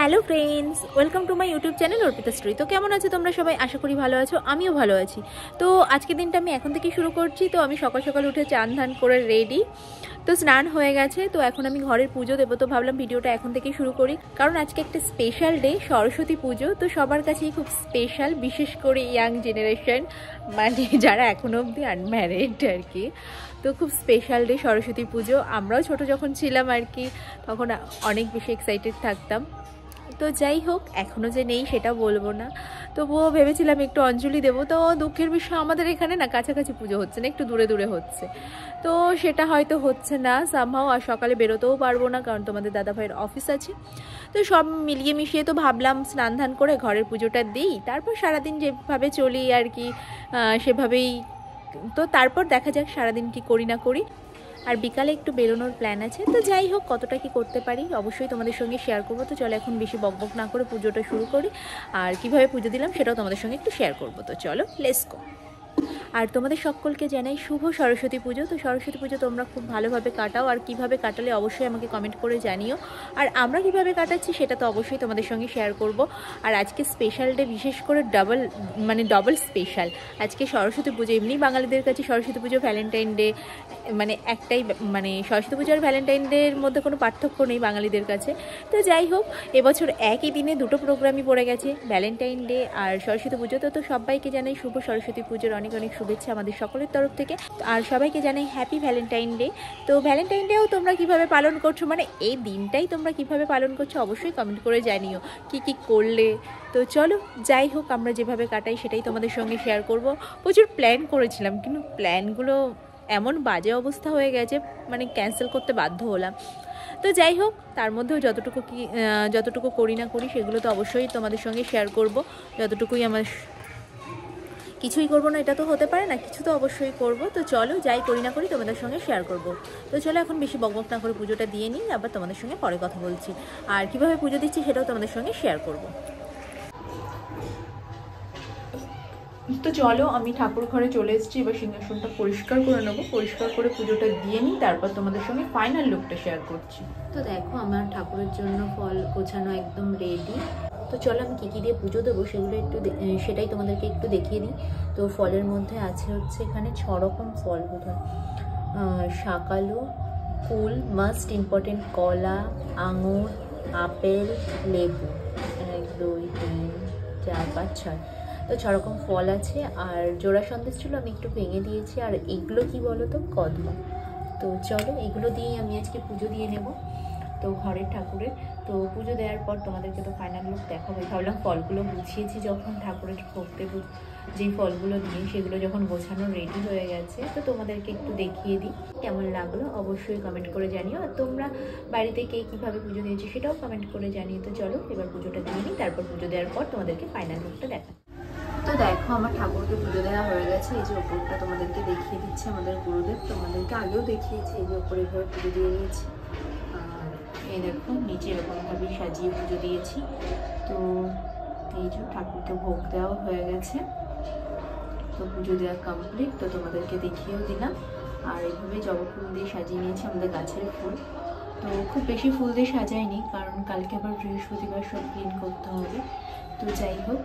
Hello friends, welcome to my YouTube channel Arpita story. তো কেমন আছো তোমরা সবাই? আশা করি ভালো আছো, আমিও ভালো আছি। তো আজকের দিনটা আমি এখন থেকেই শুরু করছি। তো আমি সকাল সকাল উঠে চান ধান করে রেডি, তো স্নান হয়ে গেছে। তো এখন আমি ঘরের পুজো দেবো, তো ভাবলাম ভিডিওটা এখন থেকেই শুরু করি, কারণ আজকে একটা স্পেশাল ডে, সরস্বতী পুজো। তো সবার কাছেই খুব স্পেশাল, বিশেষ করে ইয়াং জেনারেশন, মানে যারা এখনো অবধি আনম্যারিড আর কি। তো খুব স্পেশাল ডে সরস্বতী পুজো। আমরাও ছোট যখন ছিলাম আর কি, তখন অনেক বেশি এক্সাইটেড থাকতাম। তো যাই হোক, এখনও যে নেই সেটা বলবো না, তবুও ভেবেছিলাম একটু অঞ্জলি দেবো। তো দুঃখের বিষয়, আমাদের এখানে না কাছাকাছি পুজো হচ্ছে না, একটু দূরে দূরে হচ্ছে। তো সেটা হয়তো হচ্ছে না সামহাও, আর সকালে বেরোতেও পারবো না, কারণ তোমাদের দাদাভাইয়ের অফিস আছে। তো সব মিলিয়ে মিশিয়ে তো ভাবলাম স্নান ধান করে ঘরের পুজোটা দিই, তারপর সারাদিন যেভাবে চলি আর কি সেভাবেই। তো তারপর দেখা যাক সারাদিন কি করি না করি। আর বিকালে একটু বেরোনোর প্ল্যান আছে। তো যাই হোক, কতটা কি করতে পারি অবশ্যই তোমাদের সঙ্গে শেয়ার করবো। তো চলো এখন বেশি বকবক না করে পুজোটা শুরু করি, আর কিভাবে পুজো দিলাম সেটাও তোমাদের সঙ্গে একটু শেয়ার করবো। তো চলো, লেটস গো। আর তোমাদের সকলকে জানাই শুভ সরস্বতী পুজো। তো সরস্বতী পুজো তোমরা খুব ভালোভাবে কাটাও, আর কিভাবে কাটালে অবশ্যই আমাকে কমেন্ট করে জানিও। আর আমরা কিভাবে কাটাচ্ছি সেটা তো অবশ্যই তোমাদের সঙ্গে শেয়ার করব। আর আজকে স্পেশাল ডে, বিশেষ করে ডবল স্পেশাল। আজকে সরস্বতী পুজো, এমনি বাঙালিদের কাছে সরস্বতী পুজো ভ্যালেন্টাইন ডে মানে একটাই, মানে সরস্বতী পুজো আর ভ্যালেন্টাইন ডের মধ্যে কোনো পার্থক্য নেই বাঙালিদের কাছে। তো যাই হোক, এবছর একই দিনে দুটো প্রোগ্রামই পড়ে গেছে, ভ্যালেন্টাইন ডে আর সরস্বতী পুজো। তো সবাইকে জানাই শুভ সরস্বতী পুজোর অনেক অনেক শুভেচ্ছা আমাদের সকলের তরফ থেকে। আর সবাইকে জানাই হ্যাপি ভ্যালেন্টাইন ডে। তো ভ্যালেন্টাইন ডেও তোমরা কিভাবে পালন করছো, মানে এই দিনটাই তোমরা কিভাবে পালন করছো অবশ্যই কমেন্ট করে জানিও, কি কি করলে। তো চলো, যাই হোক, আমরা যেভাবে কাটাই সেটাই তোমাদের সঙ্গে শেয়ার করব। প্রচুর প্ল্যান করেছিলাম, কিন্তু প্ল্যানগুলো এমন বাজে অবস্থা হয়ে গেছে, মানে ক্যান্সেল করতে বাধ্য হলাম। তো যাই হোক, তার মধ্যেও যতটুকু করি না করি সেগুলো তো অবশ্যই তোমাদের সঙ্গে শেয়ার করব। যতটুকুই আমার, কিছুই করবো না এটা তো হতে পারে না, কিছু তো অবশ্যই করব। তো চলো, যাই করি না করি তোমাদের সঙ্গে শেয়ার করব। তো চলো এখন বেশি বকবক না করে পুজোটা দিয়ে নিই, আবার তোমাদের সঙ্গে পরে কথা বলছি। আর কিভাবে পুজো দিচ্ছি সেটাও তোমাদের সঙ্গে শেয়ার করব। তো চলো, আমি ঠাকুর ঘরে চলে এসেছি, এবার সিংহাসনটা পরিষ্কার করে নেবো। পরিষ্কার করে পুজোটা দিয়ে নিই, তারপর তোমাদের সঙ্গে ফাইনাল লুকটা শেয়ার করছি। তো দেখো, আমার ঠাকুরের জন্য ফল গোছানো একদম রেডি। তো চলো, আমি কী কী দিয়ে পুজো দেবো সেটাই তোমাদেরকে একটু দেখিয়ে দিই। তো ফলের মধ্যে আছে হচ্ছে এখানে 6 রকম ফল বোধহয়। শাকালু, কুল, মাস্ট ইম্পর্টেন্ট, কলা, আঙুর, আপেল, লেবু, 1 2 3 4 5 6। তো 6 রকম ফল আছে। আর জোড়া সন্দেশ ছিল, আমি একটু ভেঙে দিয়েছি। আর এগুলো কি বলো তো, কদমা। তো চলো, এগুলো দিয়েই আমি আজকে পুজো দিয়ে নেব তো ঘরের ঠাকুরের। তো পুজো দেওয়ার পর তোমাদেরকে তো ফাইনাল লুক দেখাবো। ভাবলাম ফলগুলো গুছিয়েছি যখন, ঠাকুরের ভোগ দেবো যেই ফলগুলো দিয়ে, সেগুলো যখন গোছানো রেডি হয়ে গেছে, তো তোমাদেরকে একটু দেখিয়ে দিই কেমন লাগলো অবশ্যই কমেন্ট করে জানিও। আর তোমরা বাড়িতে কে কীভাবে পুজো দিয়েছো সেটাও কমেন্ট করে জানিও। তো চলো, এবার পুজোটা দিয়ে নিই, তারপর পুজো দেওয়ার পর তোমাদেরকে ফাইনাল লুকটা দেখা। তো দেখো, আমার ঠাকুরকে পুজো দেওয়া হয়ে গেছে। এই যে ওপরটা তোমাদেরকে দেখিয়ে দিচ্ছে আমাদের গুরুদেব, তোমাদেরকে আগেও দেখিয়েছি। এই যে ওপরে এভাবে পুজো দিয়ে নিয়েছি। আর এই দেখো, নিচে এরকমভাবেই সাজিয়ে পুজো দিয়েছি। তো এই যে ঠাকুরকে ভোগ দেওয়া হয়ে গেছে, তো পুজো দেওয়া কমপ্লিট। তো তোমাদেরকে দেখিয়েও দিলাম। আর এইভাবে জবা ফুল দিয়ে সাজিয়ে নিয়েছি, আমাদের গাছের ফুল। তো খুব বেশি ফুল দিয়ে সাজাইনি, কারণ কালকে আবার বৃহস্পতিবার, সব ক্লিন করতে হবে। তো যাই হোক,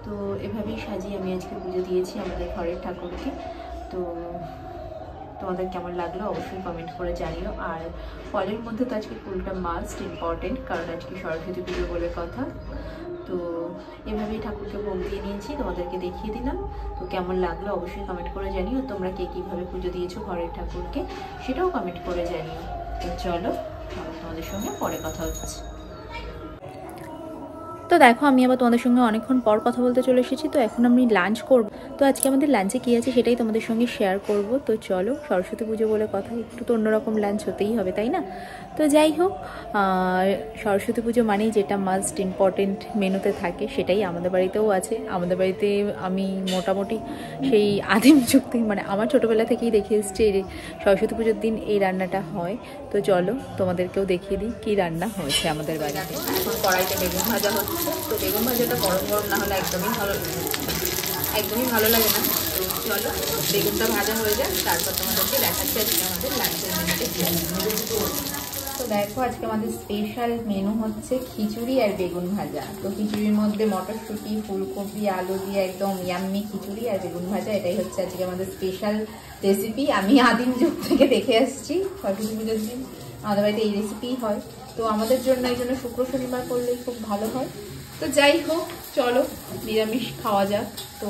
তো এভাবেই সাজিয়ে আমি আজকে পুজো দিয়েছি আমাদের ঘরের ঠাকুরকে। তো তোমাদের কেমন লাগলো অবশ্যই কমেন্ট করে জানিও। আর ফলের মধ্যে তো আজকে ফুলটা মাস্ট ইম্পর্টেন্ট, কারণ আজকে সরস্বতী পুজো বলে কথা। তো এভাবেই ঠাকুরকে ভোগ দিয়ে নিয়েছি, তোমাদেরকে দেখিয়ে দিলাম। তো কেমন লাগলো অবশ্যই কমেন্ট করে জানিও। তোমরা কে কীভাবে পুজো দিয়েছো ঘরের ঠাকুরকে সেটাও কমেন্ট করে জানিও। তো চলো, তোমাদের সঙ্গে পরে কথা হচ্ছে। তো দেখো, আমি আবার তোমাদের সঙ্গে অনেকক্ষণ পর কথা বলতে চলে এসেছি। তো এখন আমি লাঞ্চ করব। তো আজকে আমাদের লাঞ্চে কী আছে সেটাই তোমাদের সঙ্গে শেয়ার করব। তো চলো, সরস্বতী পুজো বলে কথা, একটু তো অন্যরকম লাঞ্চ হতেই হবে, তাই না? তো যাই হোক, সরস্বতী পুজো মানেই যেটা মাস্ট ইম্পর্টেন্ট মেনুতে থাকে সেটাই আমাদের বাড়িতেও আছে। আমাদের বাড়িতে আমি মোটামুটি সেই আদিম যুগ থেকে, মানে আমার ছোটোবেলা থেকেই দেখে এসেছি সরস্বতী পুজোর দিন এই রান্নাটা হয়। তো চলো, তোমাদেরকেও দেখিয়ে দিই কী রান্না হয়েছে আমাদের বাড়িতে। এখন কড়াইতে বেগুন ভাজা হচ্ছে। তো বেগুন ভাজাটা গরম গরম না হলে একদমই ভালো লাগে না। তো চলো, বেগুনটা ভাজা হয়ে যায়, তারপর তোমাদেরকে দেখাচ্ছি আজকে আমাদের লাঞ্চের মেনুতে। তো দেখো আজকে আমাদের স্পেশাল মেনু হচ্ছে খিচুড়ি আর বেগুন ভাজা। তো খিচুড়ির মধ্যে মটরশুঁটি, ফুলকপি, আলু দিয়ে একদম ইয়াম্মি খিচুড়ি আর বেগুন ভাজা, এটাই হচ্ছে আজকে আমাদের স্পেশাল রেসিপি। আমি আদিম যুগ থেকে দেখে আসছি, সরস্বতী পুজোর দিন আমাদের বাড়িতে এই রেসিপিই হয়। তো আমাদের জন্য এই জন্য শুক্র শনিবার করলেই খুব ভালো হয়। তো যাই হোক, চলো নিরামিষ খাওয়া যাক। তো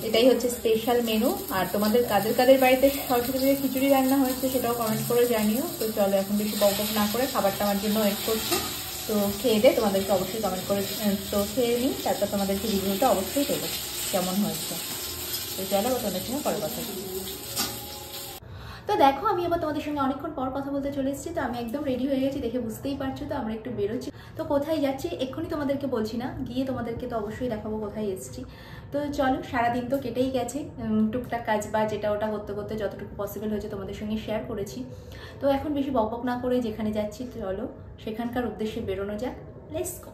এটাই হচ্ছে স্পেশাল মেনু। আর তোমাদের কাদের কাদের বাড়িতে সরস্বতী পুজোর খিচুড়ি রান্না হয়েছে সেটাও কমেন্ট করে জানিও। তো চলো এখন বেশি বকবক না করে খাবারটা আমার জন্য ওয়েট করছে। তো খেয়ে দে, তোমাদেরকে অবশ্যই কমেন্ট করে তো খেয়ে নিই, তারপর তোমাদেরকে রিভিউটা অবশ্যই দেবো কেমন হয়েছে। তো চলো আবার তোমাদের সঙ্গে পরে কথা বলি। তো দেখো আমি আবার তোমাদের সঙ্গে অনেকক্ষণ পর কথা বলতে চলে এসেছি। তো আমি একদম রেডি হয়ে গেছি, দেখে বুঝতেই পারছো। তো আমরা একটু বেরোচ্ছি। তো কোথায় যাচ্ছি এক্ষুনি তোমাদেরকে বলছি না, গিয়ে তোমাদেরকে তো অবশ্যই দেখাবো কোথায় এসেছি। তো চলো, সারাদিন তো কেটেই গেছে টুকটাক কাজ বা যেটা ওটা করতে করতে যতটুকু পসিবল হয়েছে তোমাদের সঙ্গে শেয়ার করেছি। তো এখন বেশি বকবক না করে যেখানে যাচ্ছি চলো সেখানকার উদ্দেশ্যে বেরোনো যাক। Let's go.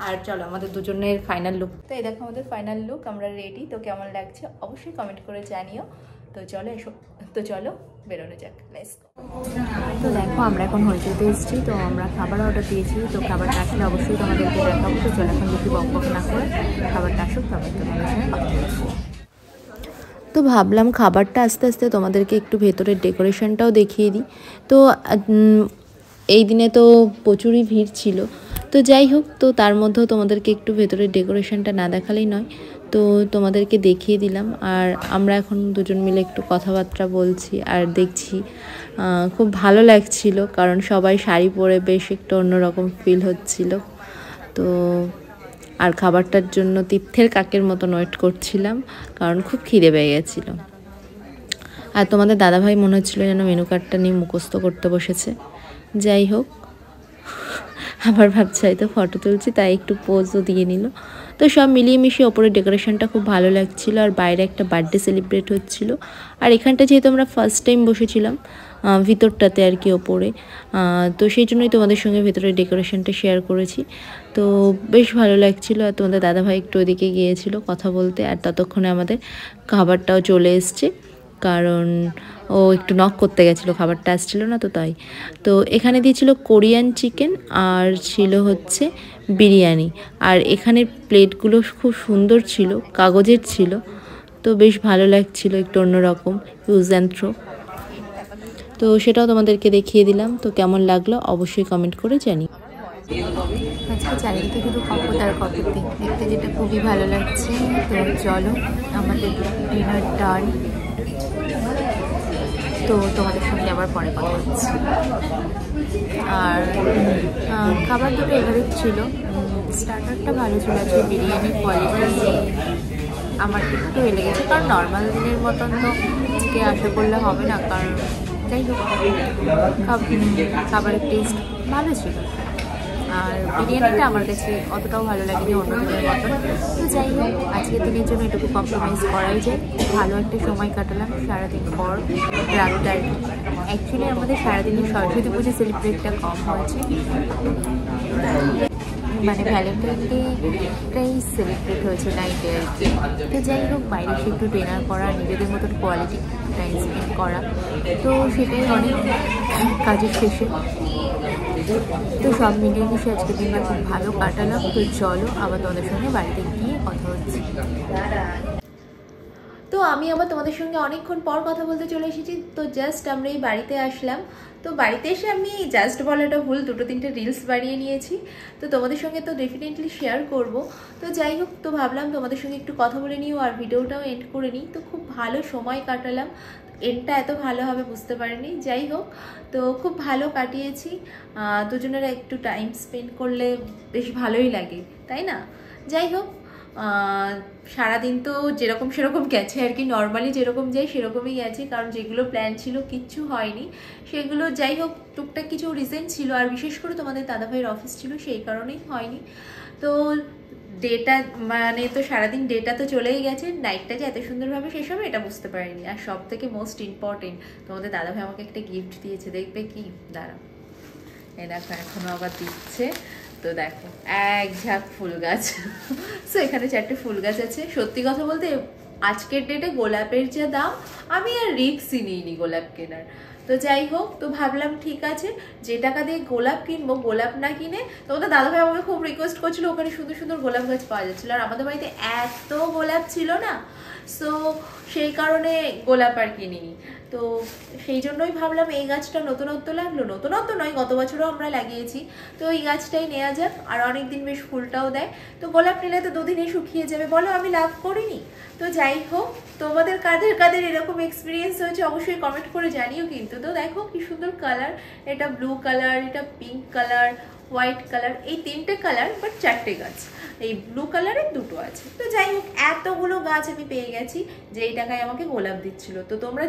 আর চলো আমাদের দুজনের ফাইনাল লুক। তো এই দেখো আমাদের ফাইনাল লুক, আমরা রেডি। তো কেমন লাগছে অবশ্যই কমেন্ট করে জানিও। তো চলো এসো, তো চলো বেরোনো যাক। Let's go. তো দেখো আমরা এখন হইচইতে এসেছি। তো আমরা খাবার অর্ডার দিয়েছি। তো খাবারটা আসলে অবশ্যই তোমাদেরকে দেখাবো। তো চলো এখন বেশি বকবক না করে খাবারটা আসুক, তবে তোমাদের সঙ্গে কথা বলছি। তো ভাবলাম খাবারটা আস্তে আস্তে তোমাদেরকে একটু ভেতরের ডেকোরেশনটাও দেখিয়ে দিই। তো এই দিনে তো প্রচুরই ভিড় ছিল। তো যাই হোক, তো তার মধ্যেও তোমাদেরকে একটু ভেতরের ডেকোরেশনটা না দেখালেই নয়। তো তোমাদেরকে দেখিয়ে দিলাম। আর আমরা এখন দুজন মিলে একটু কথাবার্তা বলছি আর দেখছি। খুব ভালো লাগছিল, কারণ সবাই শাড়ি পরে বেশ একটু অন্যরকম ফিল হচ্ছিল। তো আর খাবারটার জন্য তীর্থের কাকের মতন ওয়েট করছিলাম, কারণ খুব খিদে পেয়ে গেছিলো। আর তোমাদের দাদাভাই মনে হচ্ছিলো যেন মেনু কার্ডটা নিয়ে মুখস্থ করতে বসেছে। যাই হোক, আবার ভাবছি হয়তো ফটো তুলছি, তাই একটু পোজও দিয়ে নিল। তো সব মিলিয়ে মিশিয়ে ওপরের ডেকোরেশনটা খুব ভালো লাগছিলো। আর বাইরে একটা বার্থডে সেলিব্রেট হচ্ছিল। আর এখানটা যেহেতু আমরা ফার্স্ট টাইম বসেছিলাম ভিতরটাতে আর কি ওপরে, তো সেই জন্যই তোমাদের সঙ্গে ভেতরের ডেকোরেশনটা শেয়ার করেছি। তো বেশ ভালো লাগছিলো। আর তোমাদের দাদাভাই একটু ওদিকে গিয়েছিল কথা বলতে। আর ততক্ষণে আমাদের খাবারটাও চলে এসছে, কারণ ও একটু নক করতে গেছিলো, খাবারটা আসছিল না তো তাই। তো এখানে দিয়েছিল কোরিয়ান চিকেন আর ছিল হচ্ছে বিরিয়ানি। আর এখানের প্লেটগুলো খুব সুন্দর ছিল, কাগজের ছিল। তো বেশ ভালো লাগছিল, একটু অন্যরকম ইউজ অ্যান্ড থ্রো। তো সেটাও তোমাদেরকে দেখিয়ে দিলাম। তো কেমন লাগলো অবশ্যই কমেন্ট করে জানি। আজকে চারিদিকে শুধু কপত আর কপত, দেখতে যেটা খুবই ভালো লাগছে। তো চলো আমাদের ডিনার ডান। তো তোমাদের সঙ্গে আবার পরে কথা হচ্ছে। আর খাবার দুটো এভারেজ ছিল। স্টার্টারটা ভালো ছিল, আজকে বিরিয়ানির কোয়ালিটি আমার একটু লেগেছে, কারণ নর্মাল দিনের মতন তো আজকে আশা করলে হবে না। কারণ যাই হোক, খাবারের টেস্ট ভালো ছিল। আর বিরিয়ানিটা আমার কাছে অতটাও ভালো লাগেনি অন্য দিনের মতন। তো যাই হোক, আজকের দিনের জন্য এটুকু কম্প্রোমাইজ করাই যায়। ভালো একটা সময় কাটালাম সারাদিন পর রাতটা। অ্যাকচুয়ালি আমাদের সারাদিনের সরস্বতী পুজো সেলিব্রেটটা কম হয়েছে, মানে ভ্যালেন্টাইন ডেটাই সেলিব্রেট হয়েছে নাইটে আর কি। তো যাই হোক, বাইরে এসে একটু ডিনার করা, নিজেদের মতন কোয়ালিটি টাইম স্পেন্ড করা, তো সেটাই অনেক কাজের শেষে। তো সব মিলিয়ে মিশে আজকের দিনটা খুব ভালো কাটালাম। তো চলো আবার তোমাদের সঙ্গে বাড়িতে গিয়ে কথা হচ্ছে। তো আমি আবার তোমাদের সঙ্গে অনেকক্ষণ পর কথা বলতে চলে এসেছি। তো জাস্ট আমরা এই বাড়িতে আসলাম। তো বাড়িতে এসে আমি জাস্ট বলাটা ভুল, দুটো তিনটে রিলস বানিয়ে নিয়েছি। তো তোমাদের সঙ্গে তো ডেফিনেটলি শেয়ার করব। তো যাই হোক, তো ভাবলাম তোমাদের সঙ্গে একটু কথা বলে নিও আর ভিডিওটাও এন্ড করে নিই। তো খুব ভালো সময় কাটালাম, এন্ডটা এত ভালো হবে বুঝতে পারিনি। যাই হোক, তো খুব ভালো কাটিয়েছি। দুজনেরা একটু টাইম স্পেন্ড করলে বেশ ভালোই লাগে, তাই না? যাই হোক, সারাদিন তো যেরকম সেরকম গেছে আর কি, নর্মালি যেরকম যাই সেরকমই গেছে। কারণ যেগুলো প্ল্যান ছিল কিচ্ছু হয়নি সেগুলো। যাই হোক, টুকটাক কিছু রিজন ছিল, আর বিশেষ করে তোমাদের দাদাভাইয়ের অফিস ছিল, সেই কারণেই হয়নি। তো ডেটা মানে তো সারাদিন ডেটা তো চলেই গেছে, নাইটটা যে এত সুন্দরভাবে শেষ হবে এটা বুঝতে পারিনি। আর সব থেকে মোস্ট ইম্পর্টেন্ট, তোমাদের দাদাভাই আমাকে একটা গিফট দিয়েছে, দেখবে কি দাঁড়া, এই দেখো এখনো আবার দিচ্ছে। তো দেখো এক ঝাঁক ফুল গাছ। সো এখানে 4টে ফুল গাছ আছে। সত্যি কথা বলতে আজকের ডেটে গোলাপের যা দাম, আমি আর রিস্কই নিইনি গোলাপ কেনার। তো যাই হোক, তো ভাবলাম ঠিক আছে যে টাকা দিয়ে গোলাপ কিনবো, গোলাপ না কিনে, তোমাদের দাদাভাই আমাকে খুব রিকোয়েস্ট করছিল, ওখানে সুন্দর সুন্দর গোলাপ গাছ পাওয়া যাচ্ছিল, আর আমাদের বাড়িতে এত গোলাপ ছিল না, সো সেই কারণে গোলাপ আর কিনিনি। তো সেই জন্যই ভাবলাম এই গাছটা নতুনত্ব লাগলো, নতুনত্ব নয়, গত বছরও আমরা লাগিয়েছি, তো এই গাছটাই নেওয়া যাক, আর অনেক দিন বেশ ফুলটাও দেয়। তো গোলাপ নিলে তো দুদিনে শুকিয়ে যাবে, বলো আমি লাভ করিনি? তো যাই হোক, তোমাদের কাদের কাদের এরকম এক্সপিরিয়েন্স হয়েছে অবশ্যই কমেন্ট করে জানিও কিন্তু। তো দেখো কি সুন্দর কালার, এটা ব্লু কালার, এটা পিঙ্ক কালার, হোয়াইট কালার, এই 3টে কালার, বাট 4টে গাছ, এই ব্লু কালারের 2টো আছে। তো যাই হোক, এতগুলো গাছ আমি পেয়ে গেছি যে এই টাকায় আমাকে গোলাপ দিচ্ছিল। তো তোমরা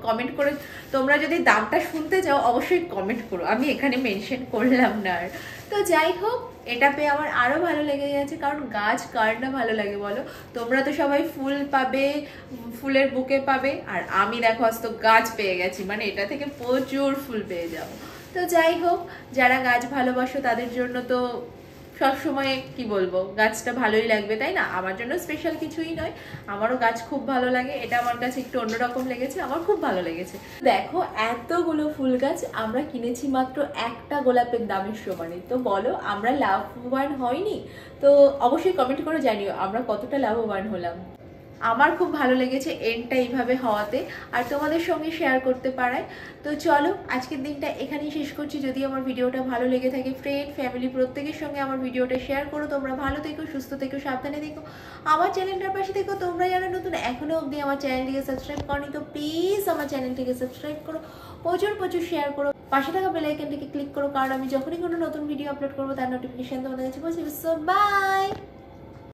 কমেন্ট করে, তোমরা যদি দামটা শুনতে চাও অবশ্যই কমেন্ট করো, আমি এখানে মেনশন করলাম না আর। তো যাই হোক, এটা পেয়ে আমার আরও ভালো লেগে গেছে, কারণ গাছ কার না ভালো লাগে বলো? তোমরা তো সবাই ফুল পাবে, ফুলের বুকে পাবে, আর আমি দেখো আজ তো গাছ পেয়ে গেছি, মানে এটা থেকে প্রচুর ফুল পেয়ে যাবো। তো যাই হোক, যারা গাছ ভালোবাসো তাদের জন্য তো সবসময় কি বলবো, গাছটা ভালোই লাগবে, তাই না? আমার জন্য স্পেশাল কিছুই নয়, আমারও গাছ খুব ভালো লাগে, এটা আমার কাছে একটু অন্যরকম লেগেছে, আমার খুব ভালো লেগেছে। দেখো এতগুলো ফুল গাছ আমরা কিনেছি মাত্র একটা গোলাপের দামের সমানে, তো বলো আমরা লাভবান হয়নি? তো অবশ্যই কমেন্ট করে জানিও আমরা কতটা লাভবান হলাম। আমার খুব ভালো লেগেছে এন্ডটা এইভাবে হওয়াতে, আর তোমাদের সঙ্গে শেয়ার করতে পারায়। তো চলো আজকের দিনটা এখানেই শেষ করছি। যদি আমার ভিডিওটা ভালো লেগে থাকে, ফ্রেন্ড ফ্যামিলি প্রত্যেকের সঙ্গে আমার ভিডিওটা শেয়ার করো। তোমরা ভালো থেকো, সুস্থ থেকো, সাবধানে থেকো, আমার চ্যানেলটার পাশে থেকো। তোমরা যারা নতুন এখনো অবধি আমার চ্যানেলটিকে সাবস্ক্রাইব করনি, তো প্লিজ আমার চ্যানেলটিকে সাবস্ক্রাইব করো, প্রচুর প্রচুর শেয়ার করো, পাশে থাকা বেল আইকনটিকে ক্লিক করো, কারণ আমি যখনই কোনো নতুন ভিডিও আপলোড করবো তার নোটিফিকেশন তোমাদের কাছে পৌঁছে যাবে। So by.